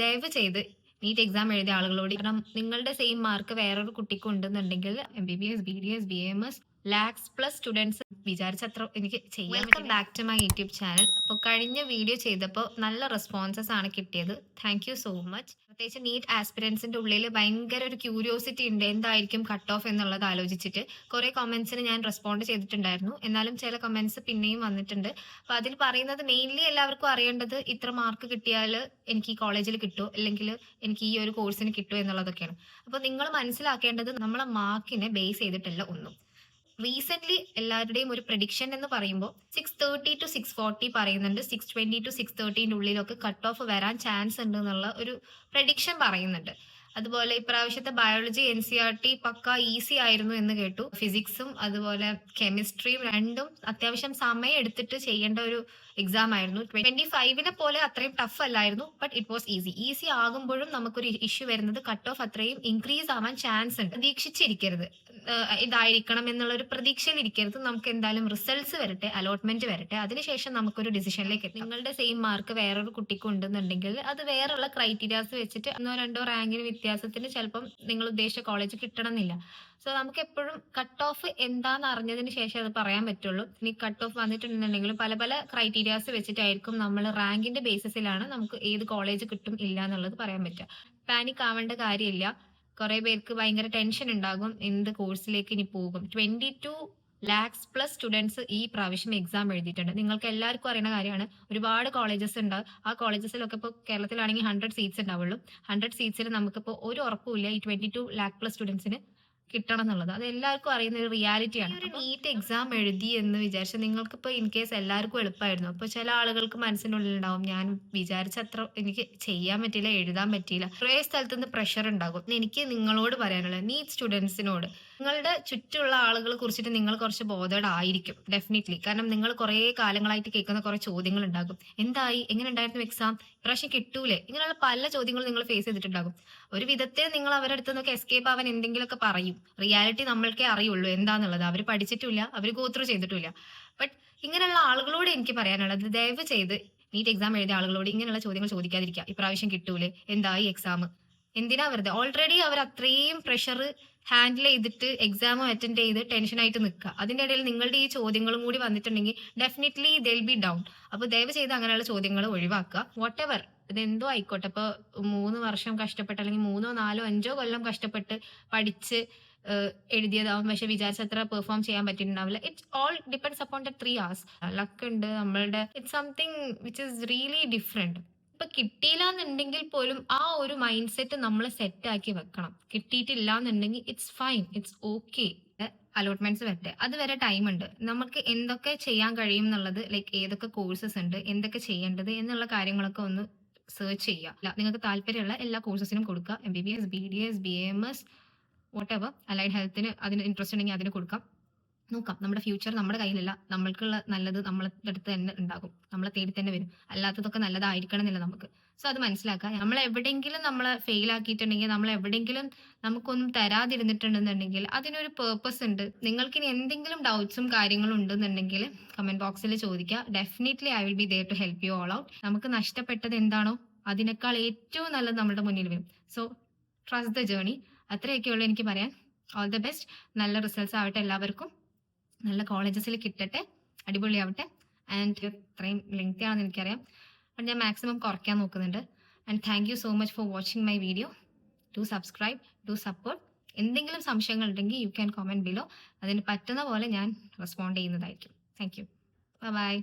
ദയവ് ചെയ്ത് NEET exam എഴുതിയ ആളുകളോട്, കാരണം നിങ്ങളുടെ സെയിം മാർക്ക് വേറൊരു കുട്ടിക്ക് ഉണ്ടെന്നുണ്ടെങ്കിൽ MBBS, BDS, BAMS lakhs plus students വിചാരിച്ചത്ര എനിക്ക് ചെയ്യാൻ. Welcome back to my YouTube channel. അപ്പോൾ കഴിഞ്ഞ വീഡിയോ ചെയ്തപ്പോൾ നല്ല റെസ്പോൺസസ് ആണ് കിട്ടിയത്. Thank you so much. പ്രത്യേകിച്ച് നീറ്റ് ആസ്പിരൻസിന്റെ ഉള്ളിൽ ഭയങ്കര ഒരു ക്യൂരിയോസിറ്റി ഉണ്ട്, എന്തായിരിക്കും കട്ട് ഓഫ് എന്നുള്ളത് ആലോചിച്ചിട്ട് കുറെ കമന്റ്സിന് ഞാൻ റെസ്പോണ്ട് ചെയ്തിട്ടുണ്ടായിരുന്നു. എന്നാലും ചില കമന്റ്സ് പിന്നെയും വന്നിട്ടുണ്ട്. അപ്പൊ അതിൽ പറയുന്നത് മെയിൻലി എല്ലാവർക്കും അറിയേണ്ടത് ഇത്ര മാർക്ക് കിട്ടിയാൽ എനിക്ക് ഈ കോളേജിൽ കിട്ടുമോ, അല്ലെങ്കിൽ എനിക്ക് ഈ ഒരു കോഴ്സിന് കിട്ടുമോ എന്നുള്ളതൊക്കെയാണ്. അപ്പൊ നിങ്ങൾ മനസ്സിലാക്കേണ്ടത് നമ്മളെ മാർക്കിനെ ബേസ് ചെയ്തിട്ടല്ല ഒന്നും. റീസെന്റ് എല്ലാവരുടെയും ഒരു പ്രഡിക്ഷൻ എന്ന് പറയുമ്പോൾ 630 to 640 പറയുന്നുണ്ട്, 620 to 630 ഉള്ളിലൊക്കെ കട്ട് ഓഫ് വരാൻ ചാൻസ് ഉണ്ട് എന്നുള്ള ഒരു പ്രഡിക്ഷൻ പറയുന്നുണ്ട്. അതുപോലെ ഇപ്രാവശ്യത്തെ ബയോളജി NCERT പക്ക ഈസി ആയിരുന്നു എന്ന് കേട്ടു. ഫിസിക്സും അതുപോലെ കെമിസ്ട്രിയും രണ്ടും അത്യാവശ്യം സമയം എടുത്തിട്ട് ചെയ്യേണ്ട ഒരു എക്സാം ആയിരുന്നു. 25 പോലെ അത്രയും ടഫ് അല്ലായിരുന്നു, but it was easy. Easy ആകുമ്പോഴും നമുക്കൊരു ഇഷ്യൂ വരുന്നത് കട്ട് ഓഫ് അത്രയും ഇൻക്രീസ് ആവാൻ ചാൻസ് ഉണ്ട്. പ്രതീക്ഷിച്ചിരിക്കരുത് ഇതായിരിക്കണം എന്നുള്ള ഒരു പ്രതീക്ഷയിൽ ഇരിക്കരുത്. നമുക്ക് എന്തായാലും റിസൾട്ട്സ് വരട്ടെ, അലോട്ട്മെന്റ് വരട്ടെ, അതിനുശേഷം നമുക്കൊരു ഡിസിഷനിലേക്ക് എത്താം. നിങ്ങളുടെ സെയിം മാർക്ക് വേറൊരു കുട്ടിക്ക് ഉണ്ടെന്നുണ്ടെങ്കിൽ അത് വേറെയുള്ള ക്രൈറ്റീരിയാസ് വെച്ചിട്ട് 1-2 റാങ്കിന് വ്യത്യാസത്തിന് ചിലപ്പം നിങ്ങൾ ഉദ്ദേശിച്ച കോളേജ് കിട്ടണമെന്നില്ല. സോ നമുക്ക് എപ്പോഴും കട്ട് ഓഫ് എന്താന്ന് അറിഞ്ഞതിന് ശേഷം അത് പറയാൻ പറ്റുള്ളൂ. ഇനി കട്ട് ഓഫ് വന്നിട്ടുണ്ടെന്നുണ്ടെങ്കിലും പല പല ക്രൈറ്റീരിയാസ് വെച്ചിട്ടായിരിക്കും നമ്മൾ റാങ്കിന്റെ ബേസിസിലാണ് നമുക്ക് ഏത് കോളേജ് കിട്ടും ഇല്ല എന്നുള്ളത് പറയാൻ പറ്റുക. പാനിക് ആവേണ്ട കാര്യമില്ല. കുറെ പേർക്ക് ഭയങ്കര ടെൻഷൻ ഉണ്ടാകും, എന്ത് കോഴ്സിലേക്ക് ഇനി പോകും. 22 lakhs പ്ലസ് സ്റ്റുഡൻസ് ഈ പ്രാവശ്യം എക്സാം എഴുതിയിട്ടുണ്ട്. നിങ്ങൾക്ക് എല്ലാവർക്കും അറിയുന്ന കാര്യമാണ്. ഒരുപാട് കോളേജസ് ഉണ്ട്. ആ കോളേജസിലൊക്കെ ഇപ്പോൾ കേരളത്തിലാണെങ്കിൽ 100 സീറ്റ്സ് ഉണ്ടാവുള്ളൂ. 100 സീറ്റ്സിൽ നമുക്കിപ്പോൾ ഒരു ഉറപ്പുമില്ല ഈ 22 lakh പ്ലസ് സ്റ്റുഡൻസിന് കിട്ടണം എന്നുള്ളത്. അത് എല്ലാവർക്കും അറിയുന്ന ഒരു റിയാലിറ്റിയാണ്. ഒരു നീറ്റ് എക്സാം എഴുതി എന്ന് വിചാരിച്ചാൽ നിങ്ങൾക്കിപ്പോൾ ഇൻ കേസ് എല്ലാവർക്കും എളുപ്പമായിരുന്നു. അപ്പോൾ ചില ആളുകൾക്ക് മനസ്സിനുള്ളിൽ ഉണ്ടാവും, ഞാൻ വിചാരിച്ചത്ര എനിക്ക് ചെയ്യാൻ പറ്റിയില്ല, എഴുതാൻ പറ്റിയില്ല. കുറേ സ്ഥലത്ത് നിന്ന് പ്രഷർ ഉണ്ടാകും. എനിക്ക് നിങ്ങളോട് പറയാനുള്ളത്, നീറ്റ് സ്റ്റുഡൻസിനോട്, നിങ്ങളുടെ ചുറ്റുമുള്ള ആളുകളെ കുറിച്ചിട്ട് നിങ്ങൾ കുറച്ച് ബോധേഡ് ആയിരിക്കും ഡെഫിനറ്റ്ലി. കാരണം നിങ്ങൾ കുറേ കാലങ്ങളായിട്ട് കേൾക്കുന്ന കുറേ ചോദ്യങ്ങൾ ഉണ്ടാകും. എന്തായി, എങ്ങനെ ഉണ്ടായിരുന്നു എക്സാം, ഇപ്രാവശ്യം കിട്ടൂലേ, ഇങ്ങനെയുള്ള പല ചോദ്യങ്ങളും നിങ്ങൾ ഫേസ് ചെയ്തിട്ടുണ്ടാകും. ഒരു വിധത്തിൽ നിങ്ങൾ അവരുടെ അടുത്ത് നിന്നൊക്കെ എസ്കേപ്പ് ആവാൻ എന്തെങ്കിലുമൊക്കെ പറയും. റിയാലിറ്റി നമ്മൾക്കേ അറിയുള്ളൂ എന്താന്നുള്ളത്. അവർ പഠിച്ചിട്ടില്ല, അവർ ഗോ ത്രൂ ചെയ്തിട്ടില്ല. ബട്ട് ഇങ്ങനെയുള്ള ആളുകളോട് എനിക്ക് പറയാനുള്ളത്, ദയവ് ചെയ്ത് നീറ്റ് എക്സാം എഴുതിയ ആളുകളോട് ഇങ്ങനെയുള്ള ചോദ്യങ്ങൾ ചോദിക്കാതിരിക്കുക. ഇപ്രാവശ്യം കിട്ടൂലേ, എന്തായി എക്സാം, എന്തിനാ വെറുതെ. ഓൾറെഡി അവർ അത്രയും പ്രഷർ ഹാൻഡിൽ ചെയ്തിട്ട് എക്സാം അറ്റൻഡ് ചെയ്ത് ടെൻഷനായിട്ട് നിൽക്കുക. അതിന്റെ ഇടയിൽ നിങ്ങളുടെ ഈ ചോദ്യങ്ങളും കൂടി വന്നിട്ടുണ്ടെങ്കിൽ ഡെഫിനറ്റ്ലി ദെൽ ബി ഡൗൺ. അപ്പൊ ദയവ് ചെയ്ത് അങ്ങനെയുള്ള ചോദ്യങ്ങൾ ഒഴിവാക്കുക. വാട്ട് എവർ ഇതെന്തോ ആയിക്കോട്ടെ. ഇപ്പൊ 3 വർഷം കഷ്ടപ്പെട്ട് അല്ലെങ്കിൽ 3, 4, 5 കൊല്ലം കഷ്ടപ്പെട്ട് പഠിച്ച് എഴുതിയതാവും, പക്ഷെ വിചാരിച്ചത്ര പെർഫോം ചെയ്യാൻ പറ്റിയിട്ടുണ്ടാവില്ല. It's all depends upon the 3 hours. Luck ഉണ്ട് നമ്മളുടെ. It's something which is really different. ഇപ്പൊ കിട്ടിയില്ല എന്നുണ്ടെങ്കിൽ പോലും ആ ഒരു മൈൻഡ് സെറ്റ് നമ്മൾ സെറ്റ് ആക്കി വെക്കണം. കിട്ടിയിട്ടില്ല എന്നുണ്ടെങ്കിൽ it's fine, it's okay. Allotments വരട്ടെ, അതുവരെ ടൈം ഉണ്ട്. നമുക്ക് എന്തൊക്കെ ചെയ്യാൻ കഴിയും എന്നുള്ളത്, ലൈക്ക് ഏതൊക്കെ കോഴ്സസ് ഉണ്ട്, എന്തൊക്കെ ചെയ്യേണ്ടത് എന്നുള്ള കാര്യങ്ങളൊക്കെ ഒന്ന് സെർച്ച് ചെയ്യുക. നിങ്ങൾക്ക് താല്പര്യമുള്ള എല്ലാ കോഴ്സസിനും കൊടുക്കുക. MBBS, BDS, BAMS, what ever. Allied ഹെൽത്തിന് അതിന് ഇൻട്രസ്റ്റ് ഉണ്ടെങ്കിൽ അതിന് കൊടുക്കാം. നോക്കാം. നമ്മുടെ ഫ്യൂച്ചർ നമ്മുടെ കയ്യിലല്ല. നമ്മൾക്കുള്ള നല്ലത് നമ്മളെ അടുത്ത് തന്നെ ഉണ്ടാകും, നമ്മളെ തേടി തന്നെ വരും. അല്ലാത്തതൊക്കെ നല്ലതായിരിക്കണം എന്നില്ല നമുക്ക്. സോ അത് മനസ്സിലാക്കുക. നമ്മൾ എവിടെയെങ്കിലും നമ്മളെ ഫെയിൽ ആക്കിയിട്ടുണ്ടെങ്കിൽ, നമ്മൾ എവിടെയെങ്കിലും നമുക്കൊന്നും തരാതിരുന്നിട്ടുണ്ടെന്നുണ്ടെങ്കിൽ അതിനൊരു പേർപ്പസ് ഉണ്ട്. നിങ്ങൾക്കിനി എന്തെങ്കിലും ഡൗട്ട്സും കാര്യങ്ങളും ഉണ്ടെന്നുണ്ടെങ്കിൽ കമന്റ് ബോക്സിൽ ചോദിക്കുക. Definitely I will be there to help you all out. നമുക്ക് നഷ്ടപ്പെട്ടത് എന്താണോ അതിനേക്കാൾ ഏറ്റവും നല്ലത് നമ്മുടെ മുന്നിൽ വരും. So trust the journey. അത്രയൊക്കെയുള്ളൂ എനിക്ക് പറയാൻ. All the best. നല്ല റിസൾട്ട്സ് ആവട്ടെ എല്ലാവർക്കും. നല്ല കോളേജസിൽ കിട്ടട്ടെ, അടിപൊളിയാവട്ടെ. ആൻഡ് ഇത്രയും ലെങ്തി ആണെന്ന് എനിക്കറിയാം, ബട്ട് ഞാൻ മാക്സിമം കുറയ്ക്കാൻ നോക്കുന്നുണ്ട്. And thank you so much for watching my video. Do subscribe, do support. എന്തെങ്കിലും സംശയങ്ങൾ ഉണ്ടെങ്കിൽ യു ക്യാൻ കമൻറ്റ് ബിലോ. അതിന് പറ്റുന്ന പോലെ ഞാൻ റെസ്പോണ്ട് ചെയ്യുന്നതായിരിക്കും. Thank you. ബൈ.